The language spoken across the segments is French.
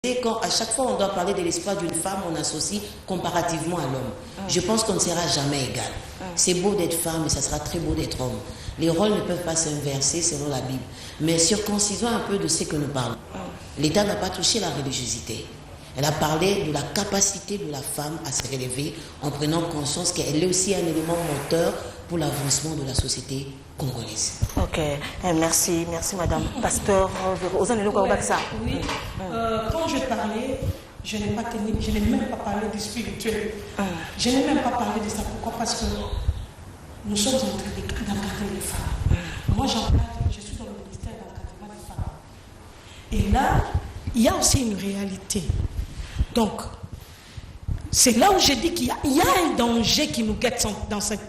quand à chaque fois on doit parler de l'espoir d'une femme, on associe comparativement à l'homme. Je pense qu'on ne sera jamais égal. C'est beau d'être femme, mais ça sera très beau d'être homme. Les rôles ne peuvent pas s'inverser selon la Bible. Mais circoncisons un peu de ce que nous parlons. L'État n'a pas touché la religiosité. Elle a parlé de la capacité de la femme à se relever en prenant conscience qu'elle est aussi un élément moteur pour l'avancement de la société congolaise. Ok, merci madame. Pasteur, oui. Quand je parlais, je n'ai même pas parlé du spirituel. Je n'ai même pas parlé de ça. Pourquoi? Parce que nous sommes en train d'encadrer les femmes. Moi, je suis dans le ministère d'encadrement des femmes. Et là, il y a aussi une réalité. Donc, c'est là où je dis qu'il y a un danger qui nous guette dans ces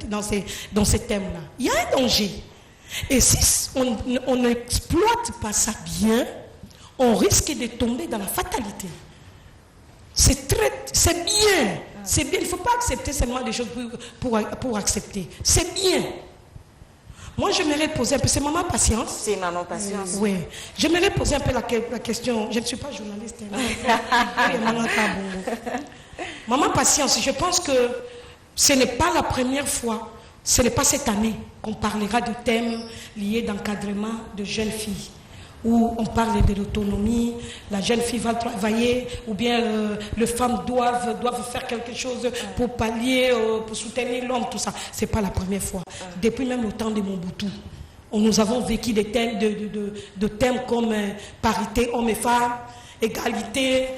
thèmes-là. Il y a un danger. Et si on n'exploite pas ça bien, on risque de tomber dans la fatalité. C'est bien. C'est bien. Il ne faut pas accepter seulement des choses pour accepter. C'est bien. Moi, j'aimerais poser un peu... C'est Maman Patience. C'est Maman Patience. Oui. J'aimerais poser un peu la question. Je ne suis pas journaliste. Maman Patience, je pense que ce n'est pas la première fois, ce n'est pas cette année qu'on parlera de thèmes liés d'encadrement de jeunes filles, où on parle de l'autonomie, la jeune fille va travailler, ou bien les femmes doivent faire quelque chose pour pallier, pour soutenir l'homme, tout ça. Ce n'est pas la première fois. Depuis même le temps de Mobutu, nous avons vécu des thèmes, de thèmes comme parité hommes et femmes, égalité,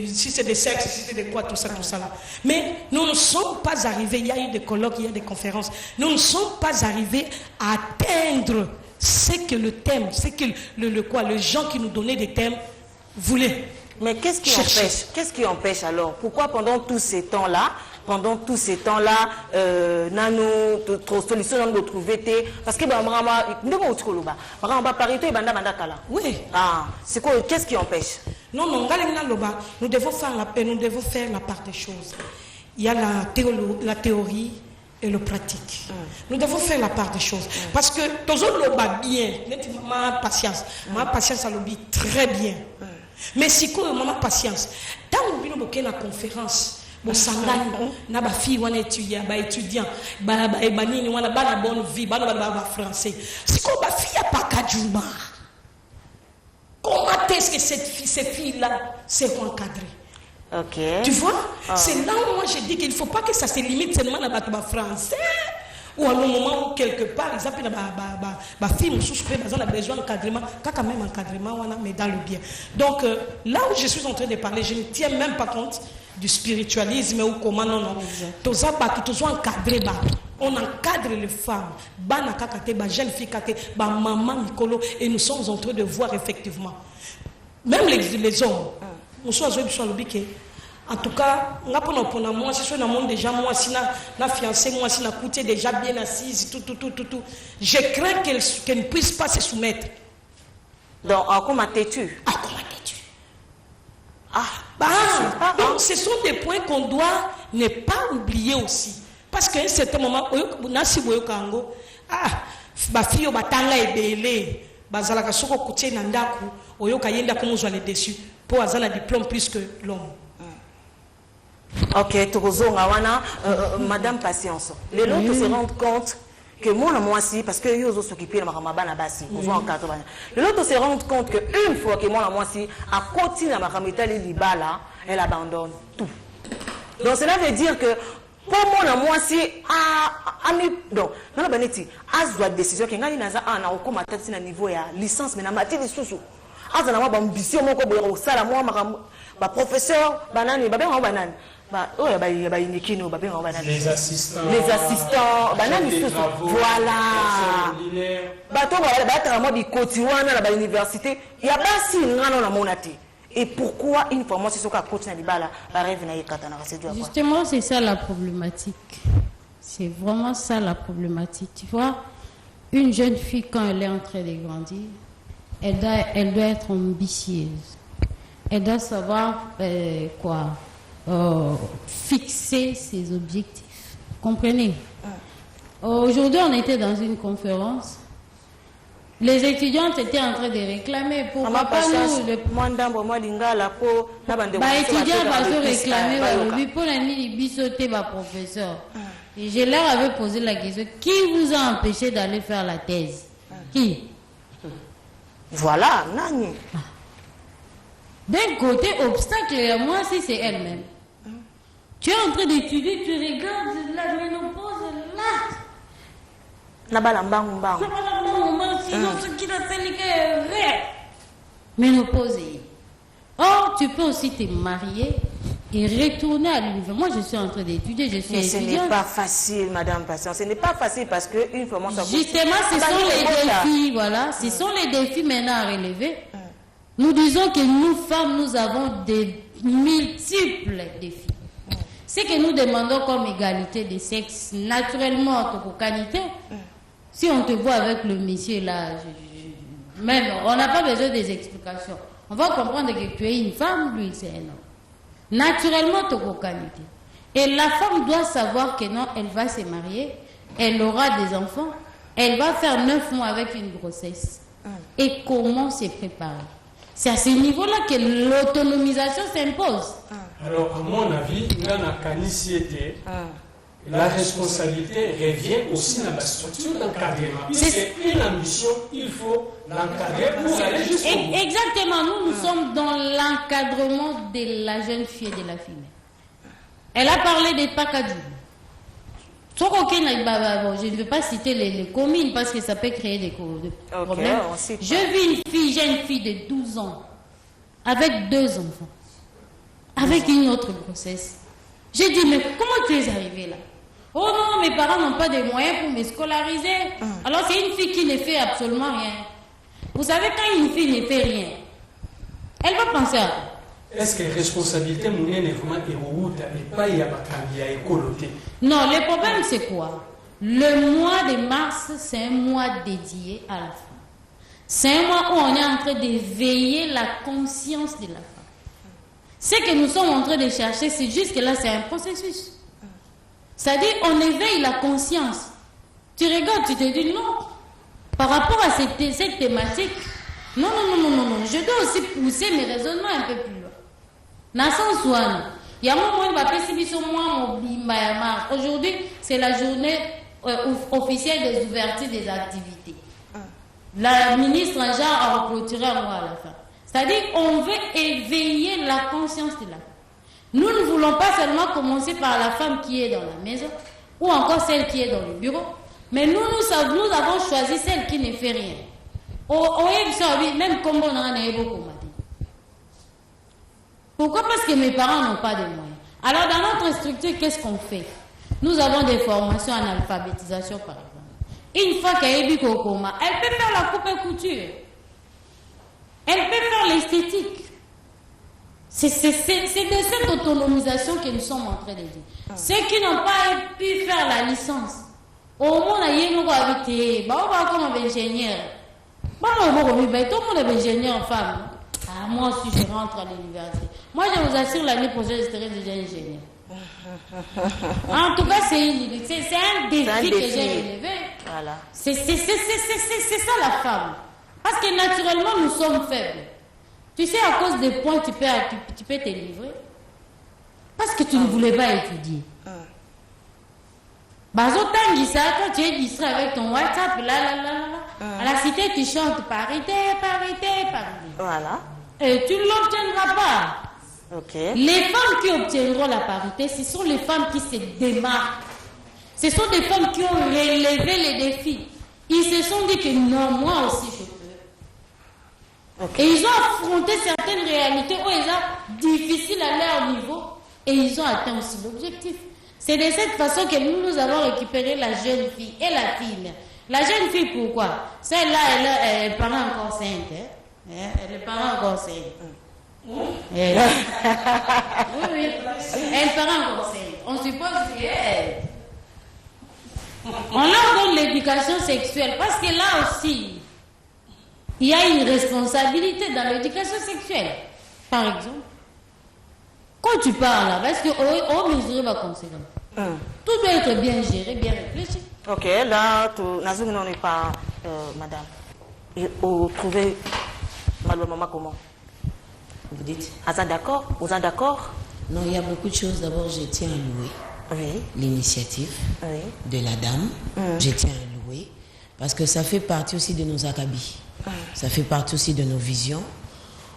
si c'est des sexes, si c'est des quoi, tout ça là. Mais nous ne sommes pas arrivés, il y a eu des colloques, il y a des conférences, nous ne sommes pas arrivés à atteindre ce que le thème, ce que les gens qui nous donnaient des thèmes voulaient. Mais qu'est-ce qui empêche alors? Pourquoi pendant tous ces temps-là, nano solution de trouver parce que oui. C'est quoi? Qu'est-ce qui empêche? Non, nous devons faire la part des choses. Il y a la théorie et le pratique. Nous devons faire la part des choses. Parce que bien, ma patience a lobby très bien. Mais si quoi, maman patience, tant que nous avons la conférence, bon sangani na ba fille wana étudiant ba nini wana ba la bonne vie ba français si ko ba fille pas kadjuma comment est-ce que ces filles là seront encadrées? Ok, tu vois, c'est là où moi je dis qu'il ne faut pas que ça se limite seulement à ba français ou à un moment où quelque part exemple ba fille a besoin d'encadrement quand même encadrement mais dans le bien. Donc là où je suis en train de parler, je ne tiens même pas compte du spiritualisme ou comment non. On encadre les femmes, jeunes filles, maman Nicolo, et nous sommes en train de voir effectivement. Même les hommes, nous sommes en tout cas, moi, si je suis dans le monde déjà, moi, si na fiancée, moi, si na coûté déjà bien assise, tout. Je crains qu'elle ne puisse pas se soumettre. Donc, comment t'es-tu? Donc, ce sont des points qu'on doit ne pas oublier aussi. Parce qu'à un certain moment, ma fille batanga ebele bazalaka soko kutie na ndaku oyoka yenda komuzwa les dessus pour azana diplôme plus que l'homme. Ok, Madame Patience, les autres se rendent compte que moi aussi, parce que eux s'occuper de ma ramabana bassi, les autres se rendent compte que une fois que moi aussi, à continuer à ma ramita libala, elle abandonne tout. Donc cela veut dire que pour moi aussi, donc, dans la banette, à décision qui gagne na okoma tati na niveau ya licence mais na matière de sous. Azana ma ambition moko boyo sala moi ma professeur banani ba benga banani. Les assistants, voilà. Et pourquoi une formation justement, c'est ça la problématique. C'est vraiment ça la problématique. Tu vois, une jeune fille, quand elle est en train de grandir, elle doit être ambitieuse. Elle doit savoir fixer ses objectifs. Comprenez? Aujourd'hui, on était dans une conférence Les étudiantes étaient en train de réclamer. Pourquoi pas nous les étudiants vont réclamer pour l'année bisoté ma professeur. Et je leur avais posé la question, qui vous a empêché d'aller faire la thèse? Qui? Voilà, Nani. D'un côté, obstacle, et moi, si c'est elle-même. Tu es en train d'étudier, tu regardes la ménopause là. Ménopause. Or, tu peux aussi te marier et retourner à l'université. Moi, je suis en train d'étudier, je suis mais étudiante. Ce n'est pas facile, Madame Patience. Ce n'est pas facile parce qu'une fois, justement, ce sont les défis, voilà. Ce sont les défis maintenant à relever. Nous disons que nous, femmes, nous avons des multiples défis. Ce que nous demandons comme égalité de sexe, naturellement, en qualité, si on te voit avec le monsieur là, même, on n'a pas besoin des explications. On va comprendre que tu es une femme, lui c'est un homme. Naturellement, tu qualité. Et la femme doit savoir que non, elle va se marier, elle aura des enfants, elle va faire 9 mois avec une grossesse. Et comment se préparer? C'est à ce niveau-là que l'autonomisation s'impose. Alors, à mon avis, la responsabilité revient aussi dans la structure d'encadrement. C'est une ambition, il faut l'encadrer pour aller jusqu'au bout. Exactement, nous sommes dans l'encadrement de la jeune fille et de la fille. Elle a parlé des Pakadou. Je ne vais pas citer les communes parce que ça peut créer des problèmes. Je vis une jeune fille de 12 ans avec 2 enfants, avec une autre grossesse. J'ai dit, mais comment tu es arrivée là? Oh non, mes parents n'ont pas de moyens pour me scolariser. Alors c'est une fille qui ne fait absolument rien. Vous savez, quand une fille ne fait rien, elle va penser à quoi? Est-ce que la responsabilité est vraiment héroïque et pas y a écoloté? Non, le problème c'est quoi? Le mois de mars, c'est un mois dédié à la femme. C'est un mois où on est en train d'éveiller la conscience de la femme. Ce que nous sommes en train de chercher, c'est juste que là, c'est un processus. C'est-à-dire, on éveille la conscience. Tu regardes, tu te dis non. Par rapport à cette thématique, non. Je dois aussi pousser mes raisonnements un peu plus loin. Il y a un moment où il va passer sur moi. Aujourd'hui, c'est la journée officielle des ouvertures des activités. La ministre en genre a clôturé un mois à la fin. C'est-à-dire, on veut éveiller la conscience de la femme. Nous ne voulons pas seulement commencer par la femme qui est dans la maison ou encore celle qui est dans le bureau, mais nous avons choisi celle qui ne fait rien. Même comme on en a beaucoup. Pourquoi? Parce que mes parents n'ont pas de moyens. Alors dans notre structure, qu'est-ce qu'on fait? Nous avons des formations en alphabétisation par exemple. Une fois qu'elle est Kokoma, elle peut faire la coupe et couture. Elle peut faire l'esthétique. C'est de cette autonomisation que nous sommes en train de dire. Ceux qui n'ont pas pu faire la licence, au moins, il y a une habité, on va comme ingénieur. Tout le monde est ingénieur femme. Moi aussi, je rentre à l'université. Moi, je vous assure, l'année prochaine, je serai déjà ingénieur. En tout cas, c'est un défi que j'ai relevé. Voilà. C'est ça la femme. Parce que naturellement, nous sommes faibles. Tu sais, à cause des points, tu peux te livrer. Parce que tu ne voulais pas étudier. Quand tu es distrait avec ton WhatsApp, à la cité, tu chantes parité. Voilà. Et tu ne l'obtiendras pas. Okay. Les femmes qui obtiendront la parité, ce sont les femmes qui se démarquent. Ce sont des femmes qui ont relevé les défis. Ils se sont dit que non, moi aussi je peux. Okay. Et ils ont affronté certaines réalités où elles sont difficiles à leur niveau et ils ont atteint aussi l'objectif. C'est de cette façon que nous avons récupéré la jeune fille et la fille. La jeune fille, pourquoi? Celle-là, elle est pas encore sainte. Elle est pas encore sainte. Oui. Elle part encore sainte. On suppose qu'on leur donne l'éducation sexuelle parce que là aussi, il y a une responsabilité dans l'éducation sexuelle. Par exemple, quand tu parles là, parce qu'on mesure la conséquence. Tout doit être bien géré, bien réfléchi. Ok, là, on n'est pas, madame. Vous trouvez maman comment? Vous dites? Ah, ça d'accord? Vous êtes d'accord? Non, il y a beaucoup de choses. D'abord, je tiens à louer l'initiative de la dame. Je tiens à louer parce que ça fait partie aussi de nos acabis. Ça fait partie aussi de nos visions.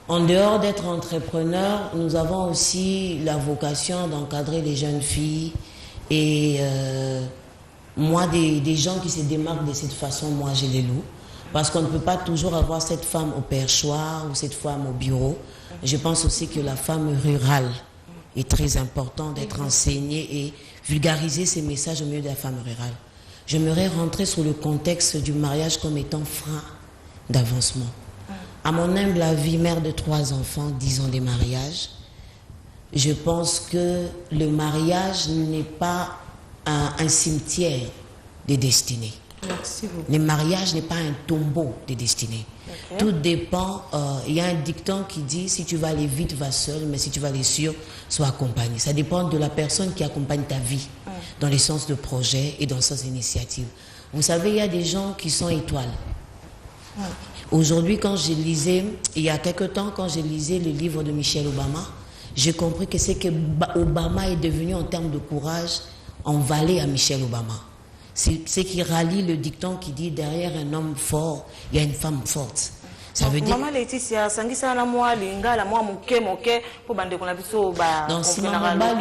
En dehors d'être entrepreneur, nous avons aussi la vocation d'encadrer les jeunes filles et moi, des gens qui se démarquent de cette façon, moi, je les loue. Parce qu'on ne peut pas toujours avoir cette femme au perchoir ou cette femme au bureau. Je pense aussi que la femme rurale est très importante d'être enseignée et vulgariser ces messages au milieu de la femme rurale. J'aimerais rentrer sur le contexte du mariage comme étant frein d'avancement. À mon humble avis, mère de 3 enfants, 10 ans de mariage, je pense que le mariage n'est pas un cimetière des destinées. Merci beaucoup. Le mariage n'est pas un tombeau des destinées. Tout dépend. Il y a un dicton qui dit si tu vas aller vite, va seul, mais si tu vas aller sûr, sois accompagné. Ça dépend de la personne qui accompagne ta vie, dans le sens de projet et dans le sens d'initiative. Vous savez, il y a des gens qui sont étoiles. Aujourd'hui, quand je lisais, il y a quelque temps, quand je lisais le livre de Michelle Obama, j'ai compris que c'est que Obama est devenu en termes de courage en valet à Michelle Obama. C'est qui rallie le dicton qui dit derrière un homme fort, il y a une femme forte. Ça veut dire... Maman Laetitia, sangisa la moi linga la moi moke pour bande qu'on a biso ba. Non, si maman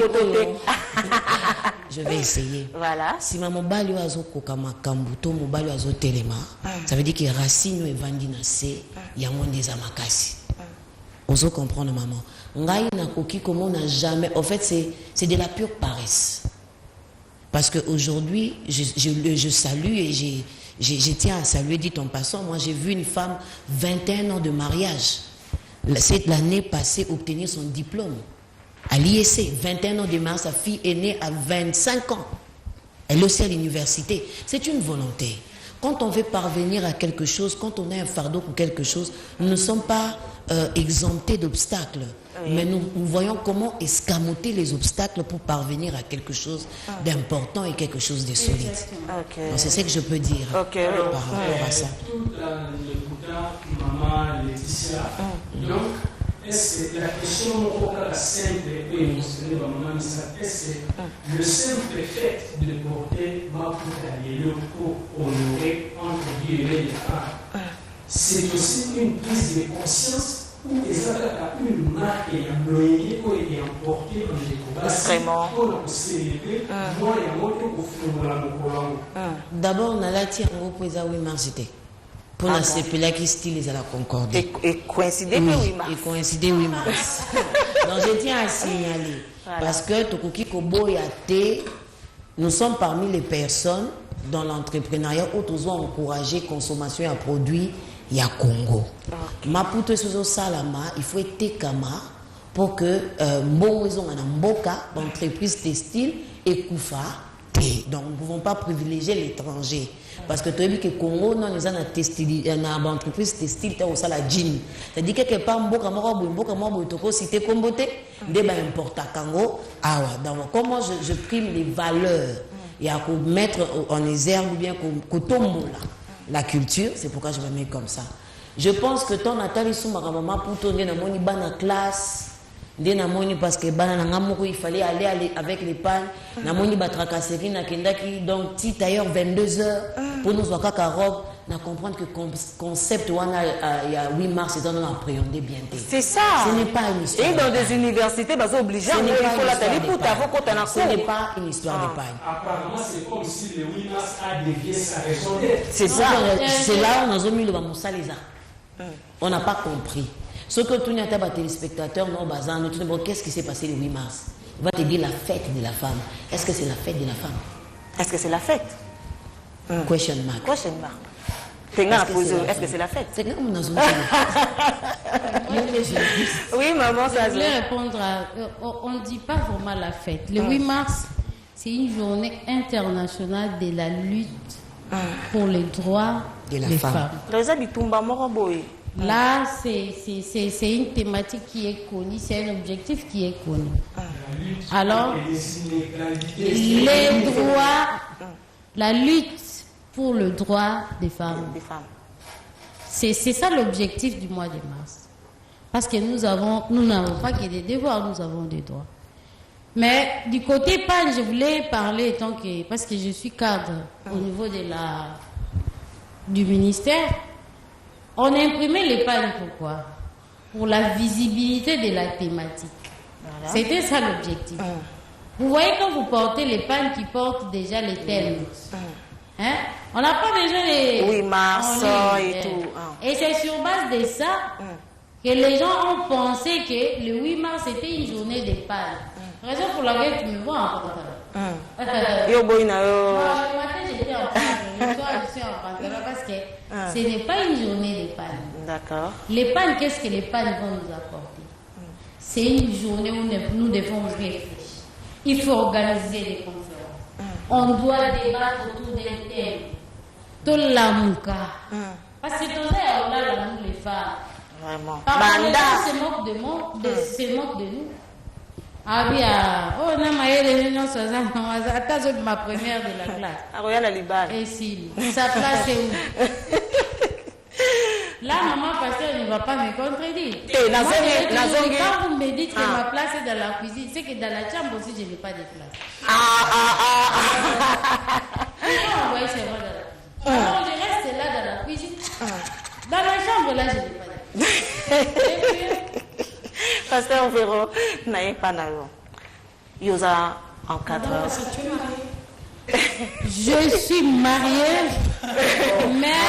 je vais essayer. Voilà. Si maman bali azo kokama kambuto mo bali azo telema, ça veut dire que racine et vandina c'est il y a moins des amakasi. Oso comprendre maman. Ngai na koki comme on n'a jamais. En fait, c'est de la pure paresse. Parce qu'aujourd'hui, je salue et je tiens à saluer, dit en passant, moi j'ai vu une femme, 21 ans de mariage, l'année passée, obtenir son diplôme à l'IEC. 21 ans de mariage, sa fille est née à 25 ans. Elle est aussi à l'université. C'est une volonté. Quand on veut parvenir à quelque chose, quand on a un fardeau pour quelque chose, nous ne sommes pas exemptés d'obstacles. Mais nous voyons comment escamoter les obstacles pour parvenir à quelque chose d'important et quelque chose de solide. C'est ce que je peux dire par rapport à ça. Tout en écoutant maman Laetitia, donc, est-ce que la question est simple et émotionnelle, maman, est-ce que le simple fait de porter ma poutre pour honorer entre guillemets les femmes, c'est aussi une prise de conscience ou une marque et un loyer qui est emporté dans les combats pour célébrer moi et moi d'abord on a la tire en pour les 8 mars pour la CPLA qui style à la Concorde et coïncider 8 mars et coïncider 8 mars donc je tiens à signaler parce que Tokoki Kobo Yate nous sommes parmi les personnes dans l'entrepreneuriat où nous avons encouragé consommation à produits il y a Congo. Maputo Sozo Salama, il faut être Kama pour que bon raison en Mboka, l'entreprise textile et Koufa. Donc nous ne pouvons pas privilégier l'étranger. Parce que tu as vu que Congo, non, nous avons une entreprise textile, tu as aussi la jean. C'est-à-dire que quelque part, Mboka Moro, Toko, si tu es comboté, débat important Congo. Ah ouais, donc comment je prime les valeurs et à mettre en exergue ou bien qu'on tombe là. La culture, c'est pourquoi je me mets comme ça. Je pense que ton Nathalie Soumaramama pour tourner dans mon bonne classe, parce que il fallait aller avec les pannes, donc si d'ailleurs 22 heures pour nous voir qu'à robe, on comprendre que concept il y a 8 mars c'est dans l'appréhender bien. C'est ça. Ce n'est pas une histoire. Et dans des universités, bah c'est obligé. Ce n'est pas une histoire de paille. Apparemment, c'est comme si le 8 mars a dévié sa raison d'être. C'est ça. C'est là où on a mis le Bamoussa les a. On n'a pas compris. Ce que tu n'as pas téléspectateurs, non, bazar, nous bon, qu'est-ce qui s'est passé le 8 mars? Il va te dire la fête de la femme. Est-ce que c'est la fête de la femme? Est-ce que c'est la fête? Question mark. Question mark. Est-ce que c'est la fête? C'est que nous avons oui, maman, ça je voulais répondre à... On ne dit pas vraiment la fête. Le 8 mars, c'est une journée internationale de la lutte pour les droits des femmes. Là, c'est une thématique qui est connue, c'est un objectif qui est connu. Alors, les droits, la lutte pour le droit des femmes. C'est ça l'objectif du mois de mars. Parce que nous n'avons pas que des devoirs, nous avons des droits. Mais du côté PAN, je voulais parler parce que je suis cadre au niveau du ministère. On a imprimé les PAN pourquoi? Pour la visibilité de la thématique. Voilà. C'était ça l'objectif. Vous voyez quand vous portez les PAN qui portent déjà les thèmes. Hein? On n'a pas déjà les... Oui, mars et tout. Et c'est sur base de ça que les gens ont pensé que le 8 mars était une journée de PAN. Raison pour laquelle tu me vois en pantalon. Yo boina yo. Le matin j'étais en pantalon, le soir je suis en pantalon parce que ce n'est pas une journée de PAN. D'accord. Les PAN, qu'est-ce que les PAN vont nous apporter? C'est une journée où nous devons réfléchir. Il faut organiser des conférences. On doit débattre autour d'un thème. Tout l'amuka. Parce que tout ça, on a l'amour les femmes. Vraiment. Les gens se moquent de nous. Ah oui, on a maillé non, c'est ma première de la classe. Ah, regarde la Libane. Et si, sa place est où? Là, maman, pasteur ne va pas me contredire. Quand vous me dites que ma place est dans la cuisine, c'est que dans la chambre aussi, je n'ai pas de place. Vous voyez, c'est vrai dans la cuisine. Alors, je reste là dans la cuisine. Dans la chambre, là, je n'ai pas de place. Pasteur Véro, n'ayez pas d'argent. Yosa en 4 heures. Je suis mariée, mais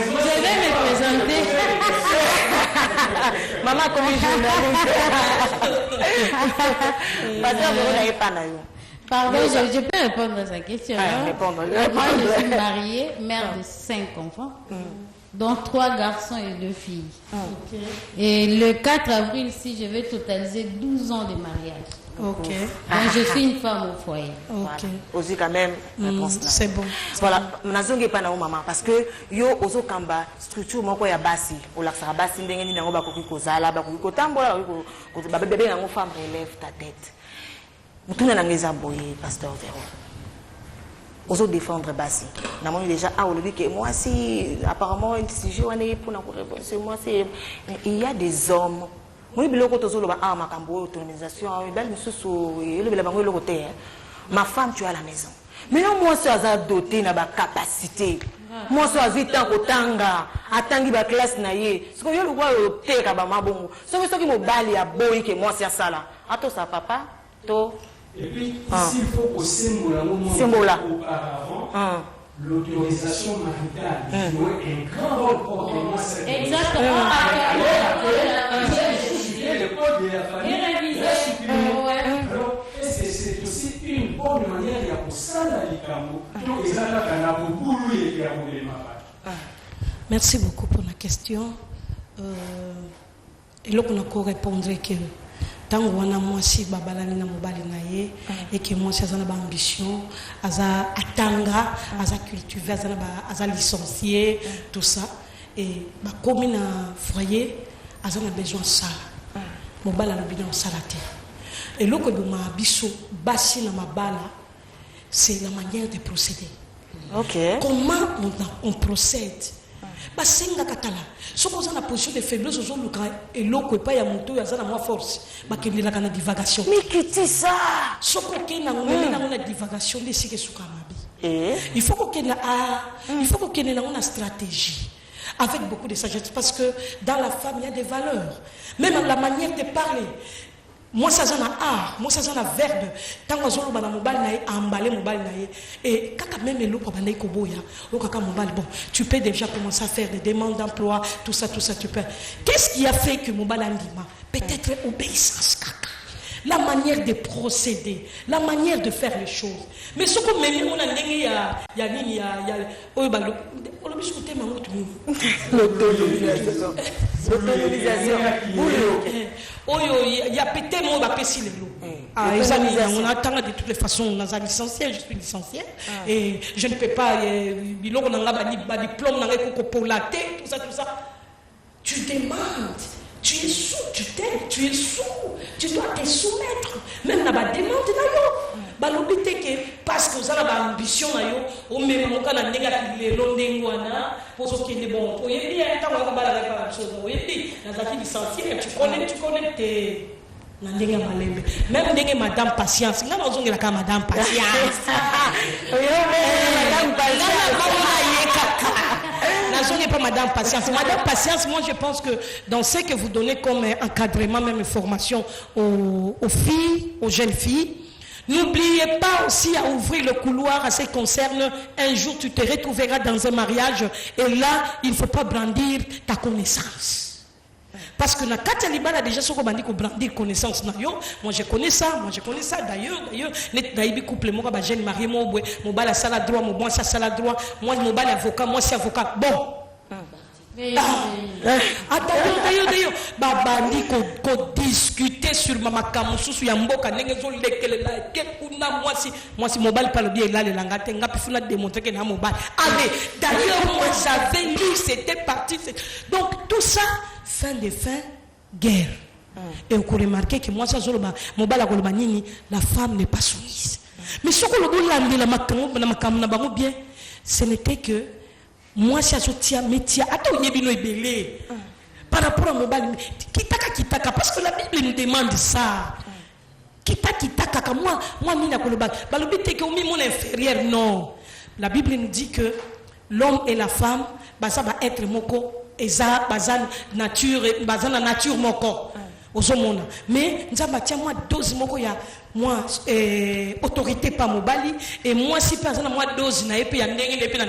je vais me présenter. Maman, comment je Pasteur Véro, n'ayez pas d'argent. Pardon, je peux répondre à sa question. Moi, je suis mariée, mère de 5 enfants. Dont 3 garçons et 2 filles. Et le 4 avril, si je vais totaliser 12 ans de mariage. Ok. Donc je suis une femme au foyer. Ok. Aussi quand même, c'est bon. Voilà, nazongi pas na maman parce que yo ozo kamba structure moko ya basi, o la sara basi ndenge ni nango bakoki kozala, bakoki kotambola, bakoki ba bébé nango femme relève ta tête. Mutuna na ngeza boye pasteur Véro. Ozo défendre basi. Na moni déjà ah on dit que moi si apparemment un sujet on est pour na répondre c'est moi c'est il y a des hommes moi biloko tozo loba ah makambo autonomisation belle mususu le bela bango le côté ma femme tu es à la maison mais non moi ça a doté na ba capacité moi ça vite en kotanga atangi ba classe na ye ce que yo le quoi te ka ba mabongo ce qui mo bali ya boy que moi c'est ça là ato sa papa to. Et puis, s'il faut qu'au symbole auparavant, l'autorisation maritale jouait un grand rôle pour moi. Exactement. Le code de la famille. Alors, c'est aussi une bonne manière pour ça, Merci beaucoup pour la question. Et là, on a encore répondre que tant qu'on a moi si babalani na mobali na ye et que moi si azana ba ambition aza atanga aza cultiver aza licencié tout ça et ba commune foyer azana besoin ça mobali na bino salate et là que ma biso basi na mabala c'est la manière de procéder. OK. Comment on procède? Basenga katala soko za na position de faiblesse ozo luka eloko epa ya moto ya za na moi force bakendela kana divagation mais quitter ça soko kena ngomela na divagation de sike suka mabi il faut que il faut que kena na stratégie avec beaucoup de sagesse parce que dans la femme il y a des valeurs même la manière de parler. Moi ça j'en a art, moi ça j'en a verbe. Tant que zolo bana mobile nae emballer mobile nae et kaka même le ko bana ko boya, lo kaka mobile bon, tu peux déjà commencer à faire des demandes d'emploi, tout ça tu peux. Qu'est-ce qui a fait que mobile andima? Peut-être obéissance kaka. La manière de procéder, la manière de faire les choses. Mais ce qu'on met on a ndenge ya nini ya oyo ba on a discuté ma moto l'autonomisation. Oyo il y a peut-être moi ba pesi lelo. Ah on attend de toutes les façons on a licencié, je suis licencié et je ne peux pas biloko na nga ba diplôme na ko pour la tête tout ça. Tu demandes. Tu es sous tutelle, tu es sous, tu dois te soumettre. Même la demande balobi te ke parce que ozala baambition na yo omema moka na ndenge ya lelo ndenge wana po ozokende bon oyebi ntango yakobalaka kaka biso oyebi nazalaki licencié tu connais te na ndenge ya malembe même ndenge madame patience nga nazongelaka madame patience pas madame patience. Madame patience, moi je pense que dans ce que vous donnez comme encadrement, même formation aux filles, aux jeunes filles, n'oubliez pas aussi à ouvrir le couloir à ce qui concerne un jour tu te retrouveras dans un mariage et là il ne faut pas brandir ta connaissance. Parce que la Kataliba a déjà ce qu'on dit qu'on brandir connaissance. Moi je connais ça d'ailleurs. Les naïbi couple moi bah jeune marié moi mon bal à sala droit moi ça sala droit moi mon bal avocat moi c'est avocat bon. D'ailleurs babandi ko discuter sur makambo susu ya mboka ndenge zo lekelela ke kuna moi si mobile pas le bien là le langate ngapi funa démontrer que na mobile allez d'ailleurs moi j'avais lu c'était parti donc tout ça fin guerre et on remarqué que moi ça zoloba mobile akoloba nini la femme n'est pas soumise mais ce que le bon landi la makambo na bango bien ce n'était que moi si azotia métier attends yebino ebele par rapport à mobile kitaka parce que la Bible nous demande ça kitaka moi mina koloba balobi te que mi mon inférieur non la Bible nous dit que l'homme et la femme ça va être moko eza bazana nature moko ozomona mais nzamba tia moi dose moko ya moi autorité pas mobali et moi si personne moi dose na epe ya ndenge na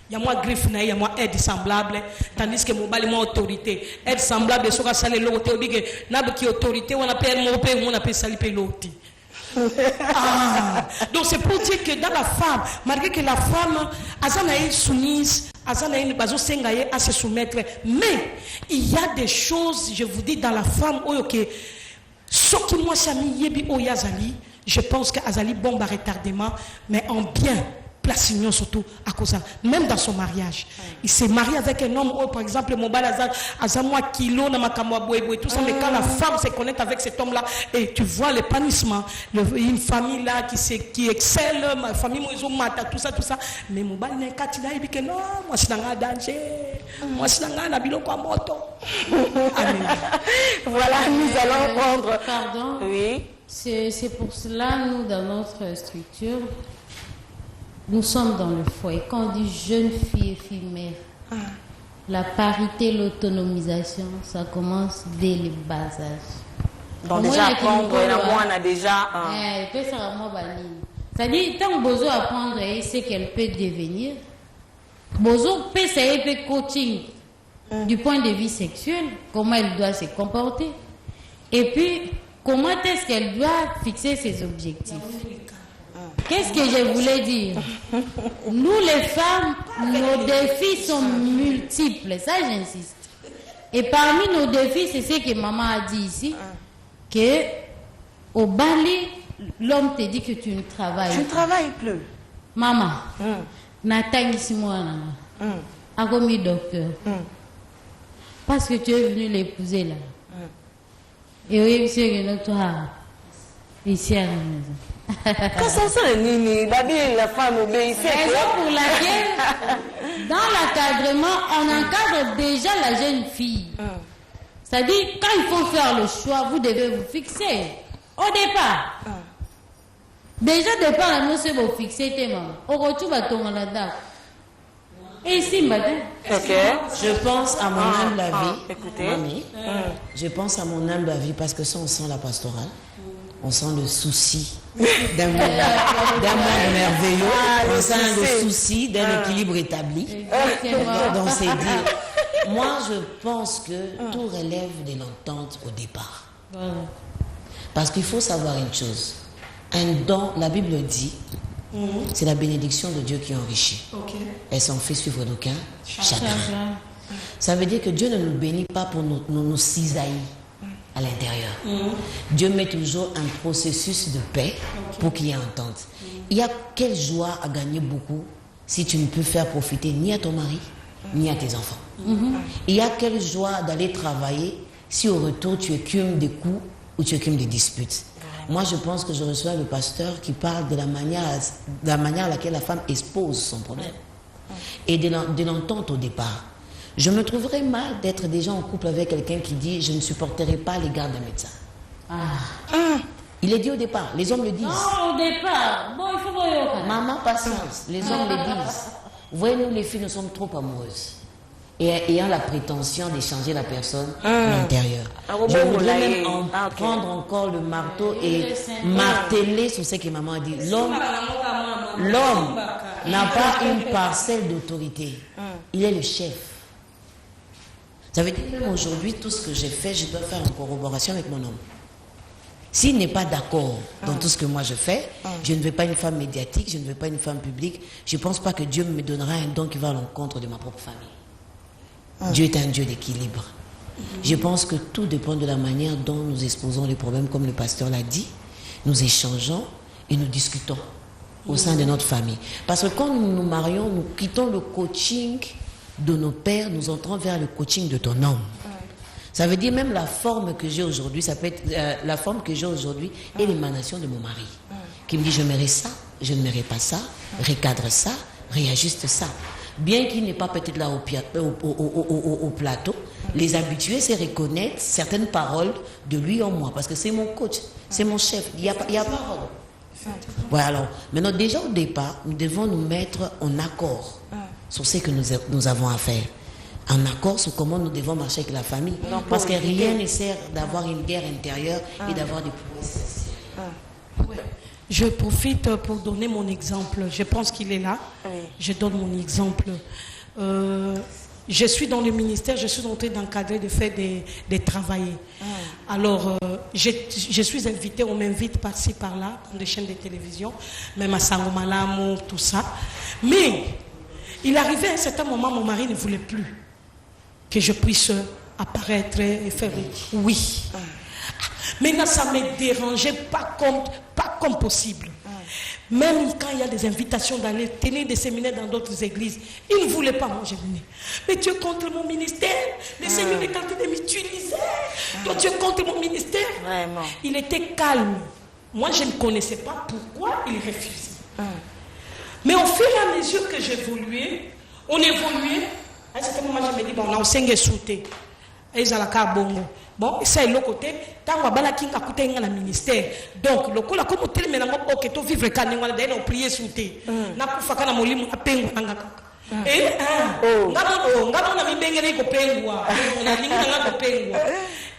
il y a moi griffe na il y a moi aide semblable tandis que mobali moi autorité aide semblable soka sale lote obige na ki autorité on appelle mon appelle sali peloti. Donc c'est pour dire que dans la femme, malgré que la femme azana est soumise, azana est bazo sengaye à se soumettre, mais il y a des choses, je vous dis, dans la femme ok, ce qui moi sami yebi oyazali, je pense que azali bomba retardement, mais en bien. Place surtout à cause ça. Même dans son mariage, il s'est marié avec un homme, par exemple, mon balazar, azamwa kilo na makamwa boy tout ça, mais quand la femme se connecte avec cet homme-là, et tu vois l'épanouissement, une famille là qui excelle, ma famille mata, tout ça, mais mon bal n'est qu'à il dit que non, moi c'est dans un danger, moi c'est dans un biloko à moto. Voilà, nous allons prendre. Pardon. Oui. C'est pour cela, nous, dans notre structure, nous sommes dans le foyer. Quand on dit jeune fille et fille mère, la parité, l'autonomisation, ça commence dès le bas âge. Donc déjà apprendre, moi on a déjà c'est-à-dire, tant que Bozo apprendre ce qu'elle peut devenir, Bozo peut essayer coaching du point de vue sexuel, comment elle doit se comporter, et puis comment est-ce qu'elle doit fixer ses objectifs. Qu'est-ce que je voulais dire? Nous les femmes, nos défis sont multiples, ça j'insiste. Et parmi nos défis, c'est ce que maman a dit ici, que au Bali, l'homme te dit que tu ne travailles pas. Je ne travaille plus. Maman, n'attends moi à commis docteur. Parce que tu es venu l'épouser là. Et oui, monsieur, que toi, ici à la maison. Quand ça c'est Nini, la femme obéissait. Raison pour laquelle, dans l'encadrement, on encadre déjà la jeune fille. C'est-à-dire, quand il faut faire le choix, vous devez vous fixer. Au départ. Déjà, au départ, la nous, c'est vous fixer tes mamans. Au retour, va tomber là-dedans. Et ici, madame. Ok. Je pense à mon humble avis. Écoutez. Mamie, je pense à mon humble avis parce que ça, on sent la pastorale. On sent le souci d'un monde merveilleux, on sent le souci d'un équilibre établi. Donc c'est dire, moi je pense que tout relève de l'entente au départ. Parce qu'il faut savoir une chose, un don, la Bible dit, c'est la bénédiction de Dieu qui enrichit. Elle s'en fait suivre d'aucun chagrin. Ça veut dire que Dieu ne nous bénit pas pour nous cisailler à l'intérieur. Dieu met toujours un processus de paix pour qu'il y ait entente. Il y a quelle joie à gagner beaucoup si tu ne peux faire profiter ni à ton mari, ni à tes enfants. Il y a quelle joie d'aller travailler si au retour tu écumes des coups ou tu écumes des disputes. Moi, je pense que je reçois le pasteur qui parle de la manière à laquelle la femme expose son problème. Et de l'entente au départ. Je me trouverais mal d'être déjà en couple avec quelqu'un qui dit « je ne supporterai pas l'égard d'un médecin ». Il est dit au départ, les hommes le disent. Non, au départ. Bon, il faut voir. Maman, patience, les hommes le disent. Vous voyez, nous les filles, nous sommes trop amoureuses. Et ayant la prétention d'échanger la personne à l'intérieur. Je voudrais même prendre encore le marteau et marteler sur ce que maman a dit. L'homme n'a pas une parcelle d'autorité. Il est le chef. Ça veut dire que même aujourd'hui, tout ce que j'ai fait, je dois faire en corroboration avec mon homme. S'il n'est pas d'accord dans tout ce que moi je fais, je ne veux pas une femme médiatique, je ne veux pas une femme publique. Je ne pense pas que Dieu me donnera un don qui va à l'encontre de ma propre famille. Dieu est un Dieu d'équilibre. Je pense que tout dépend de la manière dont nous exposons les problèmes, comme le pasteur l'a dit. Nous échangeons et nous discutons au sein de notre famille. Parce que quand nous nous marions, nous quittons le coaching de nos pères, nous entrons vers le coaching de ton homme. Ça veut dire même la forme que j'ai aujourd'hui, ça peut être la forme que j'ai aujourd'hui est l'émanation de mon mari. Qui me dit je mérite ça, je ne mérite pas ça, recadre ça, réajuste ça. Bien qu'il n'ait pas peut-être là au plateau, les habitués, c'est reconnaître certaines paroles de lui en moi. Parce que c'est mon coach, c'est mon chef, il y a parole. Voilà, alors, maintenant déjà au départ, nous devons nous mettre en accord sur ce que nous avons à faire. En accord sur comment nous devons marcher avec la famille. Parce que rien ne sert d'avoir une guerre intérieure et d'avoir des problèmes. Ouais. Je profite pour donner mon exemple. Je pense qu'il est là. Je donne mon exemple. Je suis dans le ministère, je suis en train d'encadrer, de faire des travailleurs. Alors, je suis invitée, on m'invite par-ci, par-là, dans des chaînes de télévision, même à Sangomalamu, tout ça. Mais, il arrivait à un certain moment, mon mari ne voulait plus que je puisse apparaître et faire oui. Maintenant, ça ne me dérangeait pas comme possible. Même quand il y a des invitations d'aller tenir des séminaires dans d'autres églises, il ne voulait pas, moi je venais. Mais tu es contre mon ministère, le Seigneur est en train de m'utiliser. Toi tu es contre mon ministère. Vraiment. Il était calme. Moi je ne connaissais pas pourquoi il refusait. Mais au fur et à mesure que j'évoluais, on évoluait. À un certain moment je me dis, bon, on a un sauté. Et ils ont la bongo. Bon, ça est le côté, tant que bala kinga coûté dans le ministère. Donc, le coup là comme tel mais n'importe ok, tu vivre quand on d'ailleurs prier sauté. Na kufaka na molimu apengu angaka. Ngamo na mibengere ko pengwa. Na linga na ko pengwa.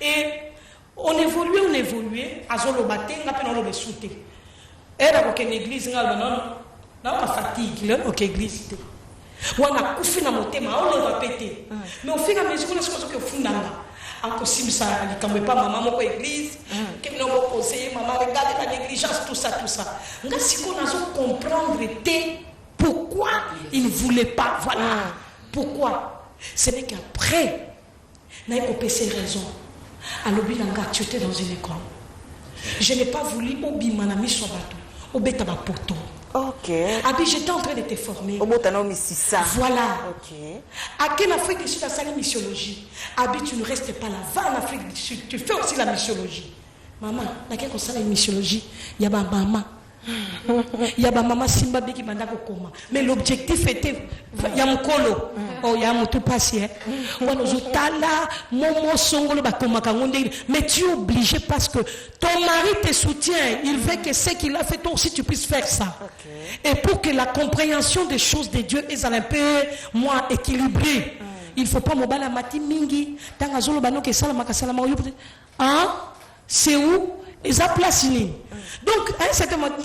Et on évoluait, azolo batenga pe na lo sauté. Era ko ken église ngalo non. Na ka fatigue là ok église. Wana kufi na motema on va péter. Mais au fur et à mesure on se pense que fundanga. Impossible ça, il ne pas maman mon église, qui n'a pas conseillé maman regarde la négligence tout ça. Nga si qu'on a comprendre pourquoi il ne voulait pas, voilà. Pourquoi? Ce n'est qu'après, n'a pas ses raisons. Alors tu étais dans une école. Je n'ai pas voulu obi manami sur bateau, obeta ba poto. Ok. Abi, j'étais en train de te former. Voilà. Ok. À quelle Afrique du Sud a la missiologie? Abi, tu ne restes pas là. Va en Afrique du Sud. Tu fais aussi la missiologie. Maman, dans quelle chose la missiologie? Il y a ma maman. Il y a ma maman Simba qui m'a dit comment. Mais l'objectif était, il y a mon colo. Oh, il y a mon tout passé. Mais tu es obligé parce que ton mari te soutient. Il veut que ce qu'il a fait, toi aussi tu puisses faire ça. Okay. Et pour que la compréhension des choses de Dieu est un peu moins équilibrée, il ne faut pas me balayer mati mingi. C'est où? Ils ont placé. Donc, à un certain moment,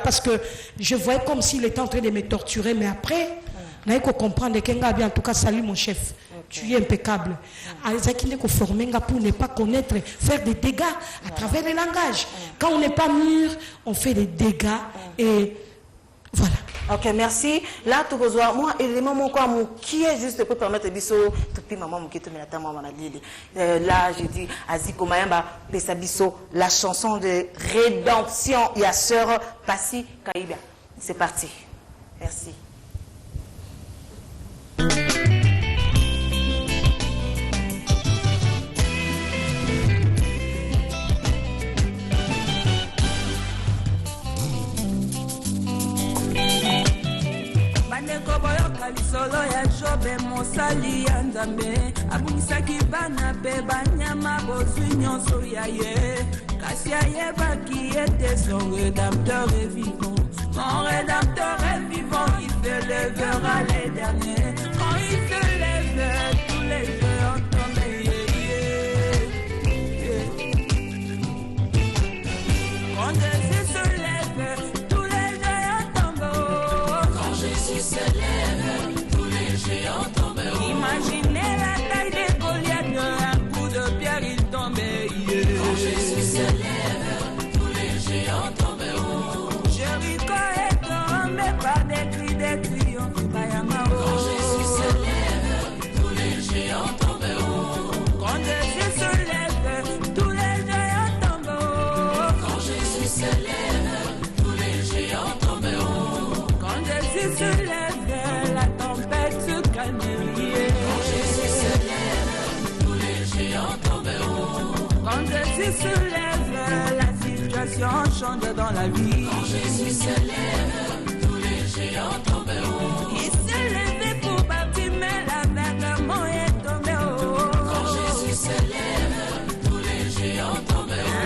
parce que je voyais comme s'il était en train de me torturer, mais après, il faut comprendre que en tout cas, salut mon chef, tu es impeccable. Il faut former pour ne pas connaître, faire des dégâts à travers les langages. Quand on n'est pas mûr, on fait des dégâts et voilà. Ok, merci. Là, tout besoin, moi, élément mon quoi, mon qui est juste pour permettre biso, tout petit maman, mon qui te met la maman la lili. Là, j'ai dit, Aziko Mayamba, Pesa biso, la chanson de rédemption, il y a sœur Passi Kaïbia. C'est parti. Merci. likolo ya Jobe mosali ya Nzambe abungisaki bana pe banyama bozwi nyonso ya ye kasi ayebaki ete son rédempteur est vivant. Mon rédempteur est vivant, il se lèvera les derniers. Quand il se lève, tous les géants tombent. Quand Jésus se lève, tous les géants tombent. Quand Jésus se lève, tous les géants tombent. Imaginez la taille des Goliaths, un coup de pierre il tombait. Quand Jésus se lève, tous les géants tomberont. Jéricho est tombé par des cris de triomphe. Quand Jésus se lève, tous les géants tomberont. Quand Jésus se lève, tous les géants tomberont. Quand Jésus se lève, tous les géants tomberont. Quand Jésus se lève, la tempête se calmerie. Quand Jésus se lève, tous les géants tomberont. Quand Jésus se lève, la situation change dans la vie. Quand Jésus se lève, tous les géants tomberont. Il s'est levé pour bâtir, mais l'aveuglement est tombé. Quand Jésus se lève, tous les géants tomberont.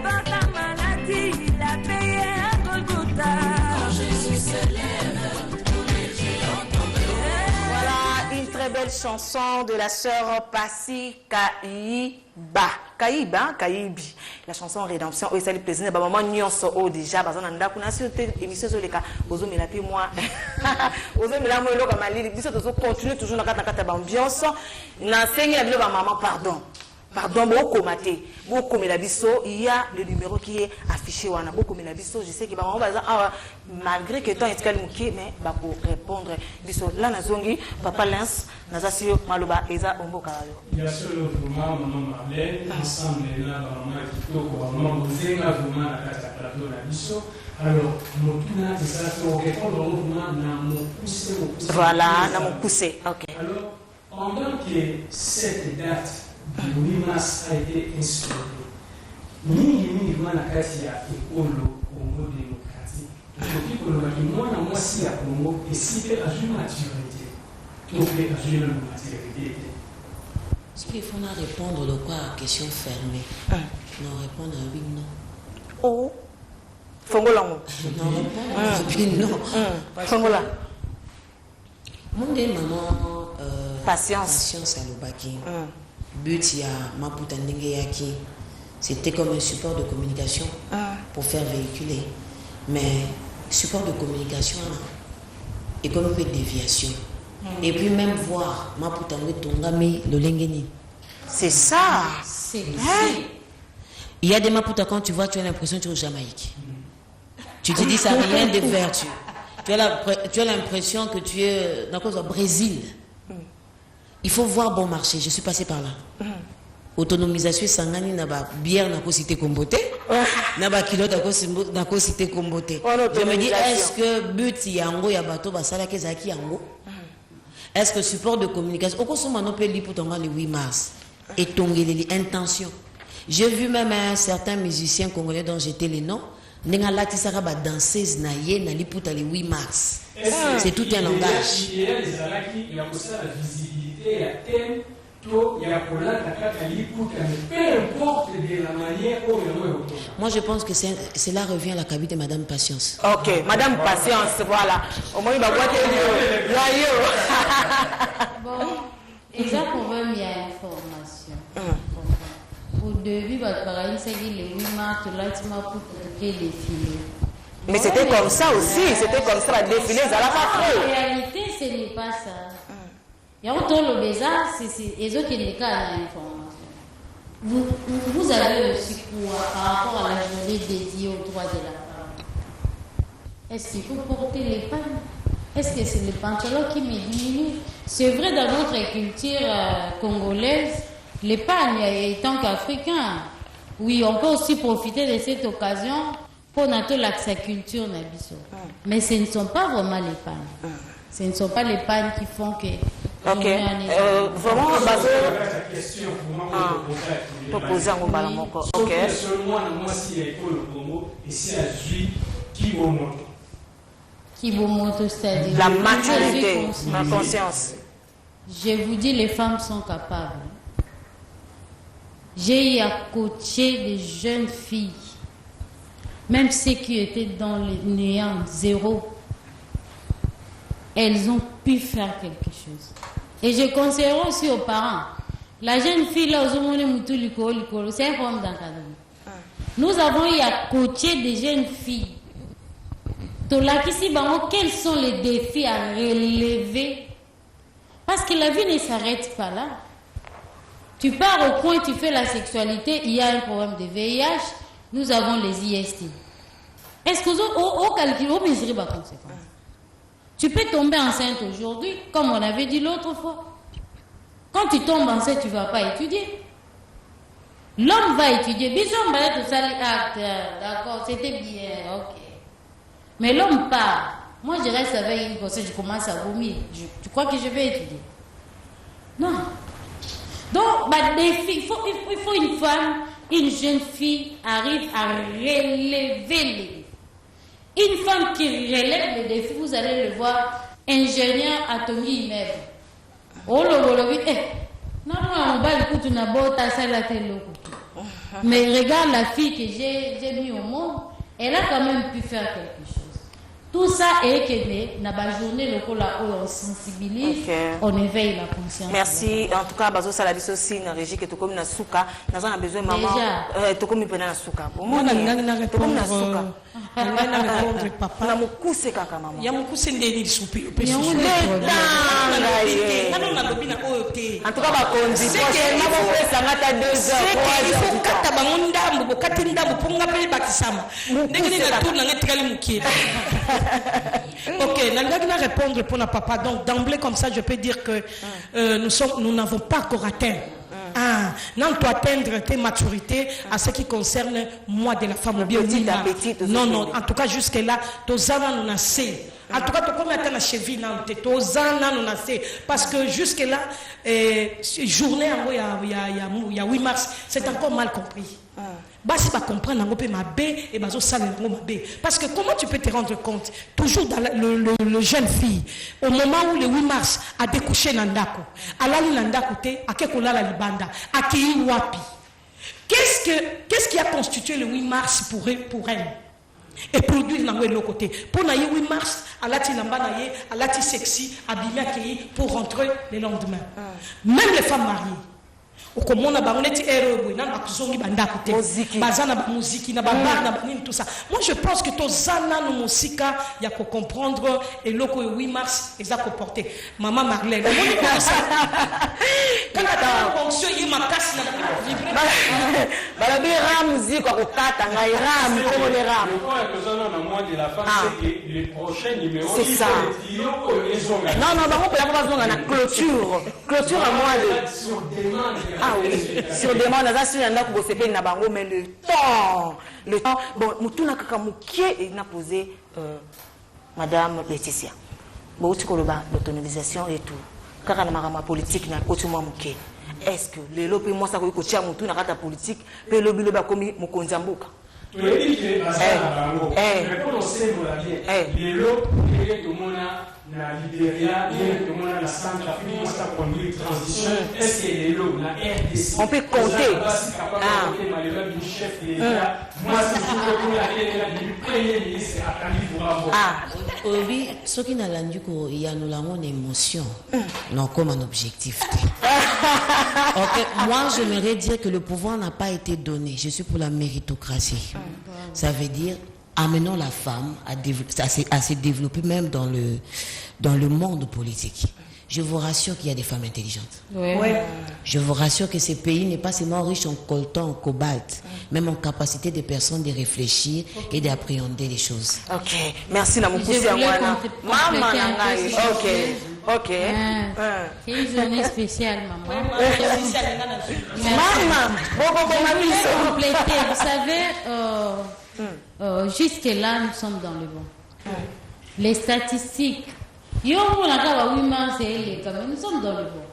Par ta maladie, il a payé à Golgotha. Quand Jésus se lève, tous les géants tomberont. Voilà une très belle chanson de la sœur Passy Kayiba. Kayibi. La chanson Rédemption. Oui, ça lui plaisir. Maman nyonso o déjà. Parce qu'on a kuna sur émission sur les cas. Ozo me la pi moi. Ozo me la moi lo comme ali. Biso tozo continue toujours dans kata ambiance. Na sengi abilo ba maman pardon. Pardon, beaucoup maté, beaucoup mais la biso, il y a le numéro qui est affiché wana beaucoup mais la biso, je sais que maman va malgré que temps est calmouké mais va pour répondre biso là nazongi papa Lens nazasio maloba eza omboka yo. Bien sûr le mouvement maman Marlène ensemble là maman kitoko maman bozenga vraiment la carte plateau la biso. Alors motuna ça pour répondre au mouvement na mon pousser. Voilà, na mon pousser. OK. Alors pendant que cette date le 8 mars a été instauré. Mingi mwana kati ya ekolo Congo démocratique. Tokoki koloba ki mwana mwasi ya Congo esika azwi maturité. Tope azwi na maturité. Est-ce qu'il faut répondre de quoi à question fermée? Non, répondre à oui, non. Oh. Fongolango. Non, répondre à oui, non. Fongola. Mon des maman patience à l'obaki. But il y a Maputa Ndenge Yaki, c'était comme un support de communication pour faire véhiculer. Mais support de communication et comme un peu de déviation. Et puis même voir Maputa Tongami le Lengeni. C'est ça. Il y a des Maputa quand tu vois, tu as l'impression que tu es au Jamaïque. Tu te dis ça n'a rien de vertu. Tu as l'impression que tu es dans le Brésil. Il faut voir bon marché. Je suis passé par là. Autonomisation sangani naba bière na ko cité Komboté, naba kilo na ko cité Komboté. Je me dis est-ce que but yango ya bato basala ke zaki yango? Est-ce que support de communication oko so mano pe li pour tonga le 8 mars et tongeli intention. J'ai vu même un certain musicien congolais dont j'étais les noms nenga latisaka ba danseuse na ye na li pour le 8 mars. C'est tout un langage. Il y a les alaki, il y a aussi la visibilité, il y a thème, il y a pour la peu importe de la manière où il y a. Moi, je pense que cela revient à la cabine de Madame Patience. Ok, Madame Patience, voilà. Au moins, il va voir bon, déjà pour eux, il y a information. Au début, c'est le 8 mars, là, tu m'as pour les défilés. Mais c'était comme ça aussi, c'était comme ça, le défilé, ça l'a pas fait. En réalité, ce n'est pas ça. Il y a autant le bizarre, c'est les autres qui n'ont qu'à l'information. Vous avez aussi par rapport à la journée dédiée aux droits de la femme. Est-ce qu'il faut porter les pannes? Est-ce que c'est le pantalon qui me diminue? C'est vrai dans notre culture congolaise, les pannes, étant qu'Africains, oui, on peut aussi profiter de cette occasion pour notre la culture nabiso. Mais ce ne sont pas vraiment les pannes. Ce ne sont pas les pannes qui font que... Ok. Vraiment, la question pour poser un mot à mon corps. Ok. Seulement, moi, si l'école au Congo, et si à Jui, qui au monde. qui vous montre, c'est-à-dire La je suis maturité, consciente. la conscience. Je vous dis, les femmes sont capables. J'ai eu à coacher des jeunes filles, même ceux qui étaient dans le néant, zéro. Elles ont pu faire quelque chose. Et je conseillerais aussi aux parents, la jeune fille là, c'est un problème d'encadrement. Nous avons eu à coacher des jeunes filles. Quels sont les défis à relever? Parce que la vie ne s'arrête pas là. Tu pars au coin, tu fais la sexualité, il y a un problème de VIH, nous avons les IST. Est-ce que au calcul, au mesurer ma conséquence? Tu peux tomber enceinte aujourd'hui, comme on avait dit l'autre fois. Quand tu tombes enceinte, tu ne vas pas étudier. L'homme va étudier. Bisous, d'accord, c'était bien, ok. Mais l'homme part. Moi, je reste avec une grossesse, je commence à vomir. Tu crois que je vais étudier? Non. Donc, il faut une femme, une jeune fille arrive à relever les défis. Une femme qui relève les défis, vous allez le voir, ingénieur atomique immeuble. Oh, mais regarde la fille que j'ai mis au monde, elle a quand même pu faire quelque chose. Tout ça est que dans la journée on sensibilise, on éveille la conscience. Merci. En tout cas, bazo salabiso aussi na régie que tout comme na souka, nous avons besoin maman. Tout comme pena na souka. Moi na répondre papa. Na mukuse kaka maman. Ya mukuse ndeni soupi. En tout cas, ba konzi. C'est que na bo pesa ngata 2 heures. Il faut kata bango ndambo, bokati ndambo ponga pele bakisama. Ndenge na tourna ngetikali mukie. Ok, je vais répondre pour la papa. Donc d'emblée comme ça, je peux dire que nous n'avons pas encore atteint. Non, tu atteindre tes maturités à ce qui concerne moi de la femme. Petit à petit. Non, en tout cas jusque là, tozana nous nasé. En tout cas, tu comme atteindre la cheville, tozana nous nasé. Parce que jusque là, journée il y a 8 mars, c'est encore mal compris. Si tu comprends ma bé et parce que comment tu peux te rendre compte toujours dans le jeune fille au moment où le 8 mars a découché Nandako alali Nandako te akekola la libanda akei wapi qu'est-ce qui a constitué le 8 mars pour elle et produire dans le côté pour na 8 mars alati lamba na ye alati sexy abimé akei pour rentrer le lendemain même les femmes mariées okomona bangoneti erebo na bakuzongi bandako te bazana ba musique na ba bar na nini tout ça. Moi je pense que tozana no musika ya ko comprendre et loko 8 mars eza ko porter maman Marlène on comme ça quand ta fonction yi makasi na vibrer bala bi ram musique ko kata ngai ram ko le ram le point que tozana na moi de la femme c'est que les prochains numéros c'est ça non bango pe la bazonga na clôture à moi sur demande. Ah oui, sur demande, mais le temps, bon, Moutouna Kakamukie n'a posé Madame Laetitia. Bon, tu connais l'autonomisation et tout. Car la politique n'a pas de est-ce que les lobbies, moi, ça veut dire que Moutouna Kata politique, mais le lobby comme Mokonzamboka. Tu as dit que les la Libéria, la Centrafrique, la transition, est-ce que les lots, la RDC, on peut compter. Oui, ce qui n'a rendu qu'il y a une émotion, non comme un objectif. Moi, j'aimerais dire que le pouvoir n'a pas été donné. Je suis pour la méritocratie. Ça veut dire amenons la femme à se développer même dans le monde politique. Je vous rassure qu'il y a des femmes intelligentes. Ouais. Je vous rassure que ce pays n'est pas seulement riche en coltan, en cobalt, même en capacité des personnes de réfléchir et d'appréhender les choses. Ok, merci la moukousi à maman. Ok. C'est une journée spéciale, maman. Vous savez, jusque-là, nous sommes dans le bon. Les statistiques, nous sommes dans le bon.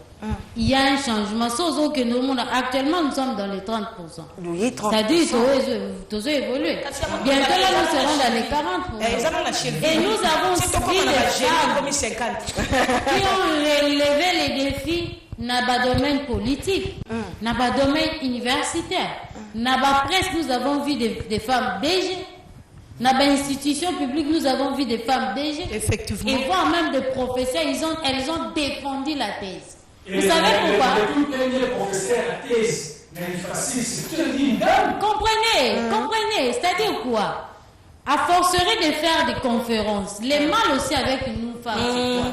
il y a un changement. Sauf que nous, actuellement, nous sommes dans les 30%. Oui, 30%. C'est-à-dire que nous évolué. Bientôt, là, nous serons dans les 40%. Et nous avons suivi les femmes qui ont relevé les défis dans le domaine politique, dans le domaine universitaire. Dans la presse, nous avons vu des femmes DG. Dans l'institution publique, nous avons vu des femmes DG. Effectivement. Et voire même des professeurs, elles ont défendu la thèse. Vous savez pourquoi? Les professeurs, la thèse, mais facile, c'est tout une dame. Comprenez. C'est-à-dire quoi? À forcerie de faire des conférences, les mâles aussi avec une femme, c'est quoi?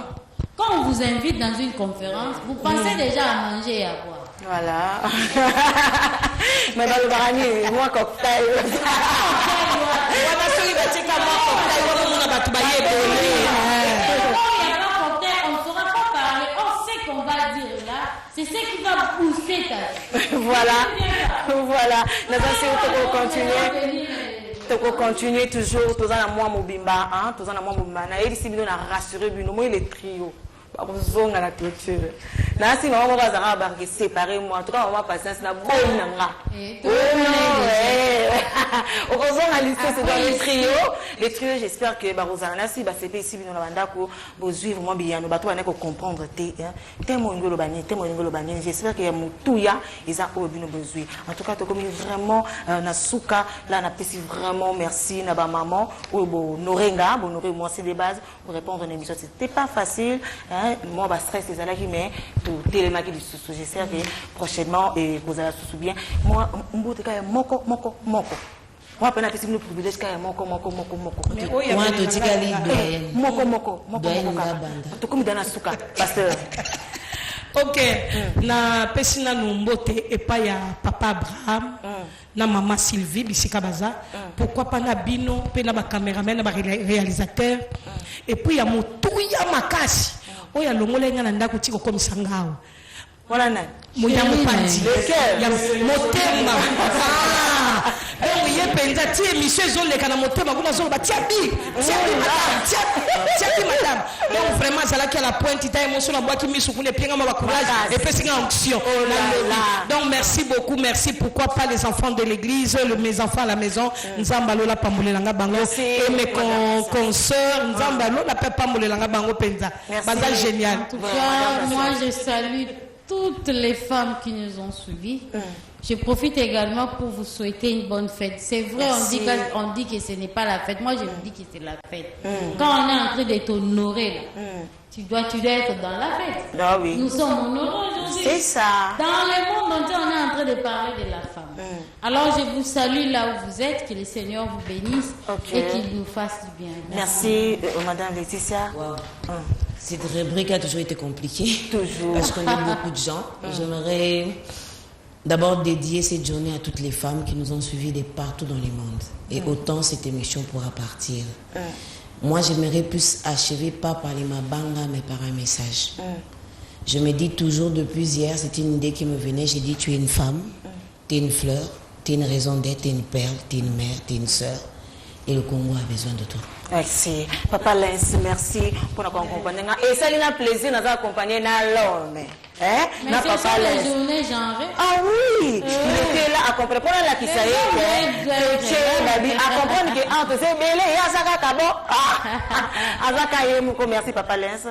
Quand on vous invite dans une conférence, vous pensez déjà à manger et à boire. Voilà. Mais dans le barani, moi, cocktail. On ne saura pas parler. On sait qu'on va dire là. C'est ce qui va pousser ta vie. Voilà. Nous continuer toujours. Tous en moi mobimba, hein. Tous en moi mobimba. Na ici bino na rassurer bino. Moi les trio. Zonga la clôture. Na si maman va zara barquer séparer moi. En tout cas, on va passer na bonne nanga. Heureusement, c'est dans les trios. Les trios, j'espère que Barosana, si c'est ici, nous avons besoin vraiment bien. Nous allons comprendre. J'espère qu'il y a Moutouya, ils ont besoin. En tout cas, comme vraiment, Nasuka, là, vraiment merci, Naba maman, ou Norenga, moi, c'est des bases pour répondre à une émission. C'était pas facile. Moi, je stress, c'est ça là qui met tout télémaquille du sous. J'espère que prochainement, vous allez se souvenir. Moi, moko. Moi, je suis privilège moko. Moi, je dis que moko. Tout comme dans la souka, pasteur. Ok, na pesina numbote et pas ya papa Abraham, na maman Sylvie bisika baza. Pourquoi pas na bino, pe na ba caméraman, na ba réalisateur. Et puis ya motuya makasi. Oya longolenga na ndako tiko komisa ngao. Voilà na. Moya mopandi. Ya motema. Donc il y a penza ti émission zoleka na motema kuna zo ba tiabi madame. Donc vraiment ça là qui a la pointe ita émotion na boaki misu kuna pienga ma courage et puis c'est une onction. Donc merci beaucoup, merci. Pourquoi pas les enfants de l'église, mes enfants à la maison, nzamba lola pambolelanga bango et mes consoeurs nzamba lola pambolelanga bango penza. Baza génial. En tout cas, moi je salue toutes les femmes qui nous ont suivis. Je profite également pour vous souhaiter une bonne fête. C'est vrai, on dit que ce n'est pas la fête. Moi, je vous dis que c'est la fête. Quand on est en train de t'honorer, tu dois être dans la fête. Ah, oui. Nous sommes honorés aujourd'hui. C'est ça. Dans le monde entier, on est en train de parler de la femme. Alors, je vous salue là où vous êtes. Que le Seigneur vous bénisse et qu'il nous fasse du bien. Merci, Madame Laetitia. Wow. Cette rubrique a toujours été compliquée. Toujours. Parce qu'on est beaucoup de gens. J'aimerais d'abord dédier cette journée à toutes les femmes qui nous ont suivis de partout dans le monde. Et autant cette émission pourra partir. Moi, j'aimerais plus achever, pas par les mabanga, mais par un message. Je me dis toujours, depuis hier, c'était une idée qui me venait. J'ai dit, tu es une femme, tu es une fleur, tu es une raison d'être, tu es une perle, tu es une mère, tu es une sœur. Et le Congo a besoin de toi. Merci. Papa Lens, merci pour nous accompagner. Et ça, il a plaisir de nous accompagner dans l'homme. Mais c'est ça la journée genrée. Ah oui, il était là à comprendre. Pour la qui s'est à comprendre que entre ces bélés, il y a Zaka Kabo. Azaka merci Papa Lens.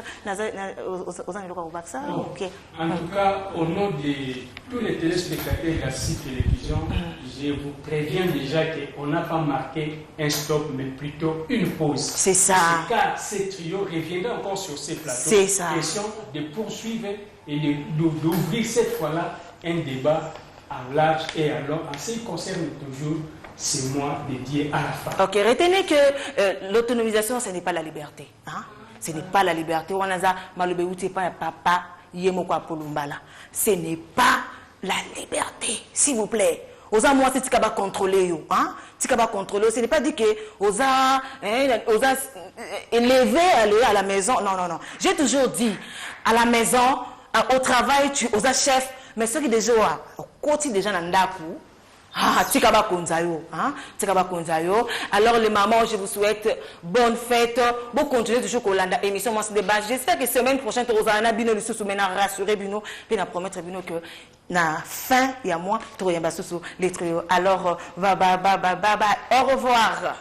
En tout cas, au nom de tous les téléspectateurs de la CIT Télévision, je vous préviens déjà qu'on n'a pas marqué un stop, mais plutôt une pause. C'est ça. Car ces trios reviendront encore sur ces plateaux. C'est ça. Question de poursuivre et d'ouvrir cette fois-là un débat à large et à long. En ce qui concerne toujours ces mois dédiés à la femme. Ok, retenez que l'autonomisation, ce n'est pas la liberté. Hein? Ce n'est pas la liberté. Ce n'est pas la liberté, s'il vous plaît. Osa moi c'est tika ba contrôler yo, hein? Tika ba contrôler, ce n'est pas dit que osa élevé aller à la maison. Non. J'ai toujours dit à la maison, au travail tu osa chef, mais ceux qui déjà au côté déjà dans ndaku, Ah, Tikaba Konzayo, hein? Tikaba Konzayo. Alors les mamans, je vous souhaite bonne fête. Bon continuez toujours Kolanda émission Moi c'est débat. J'espère que semaine prochaine tu auras Bino le sous maintenant rassurer Bino, puis na promettre Bino que na fin il y a moi tu yamba sous les trio. Alors au revoir.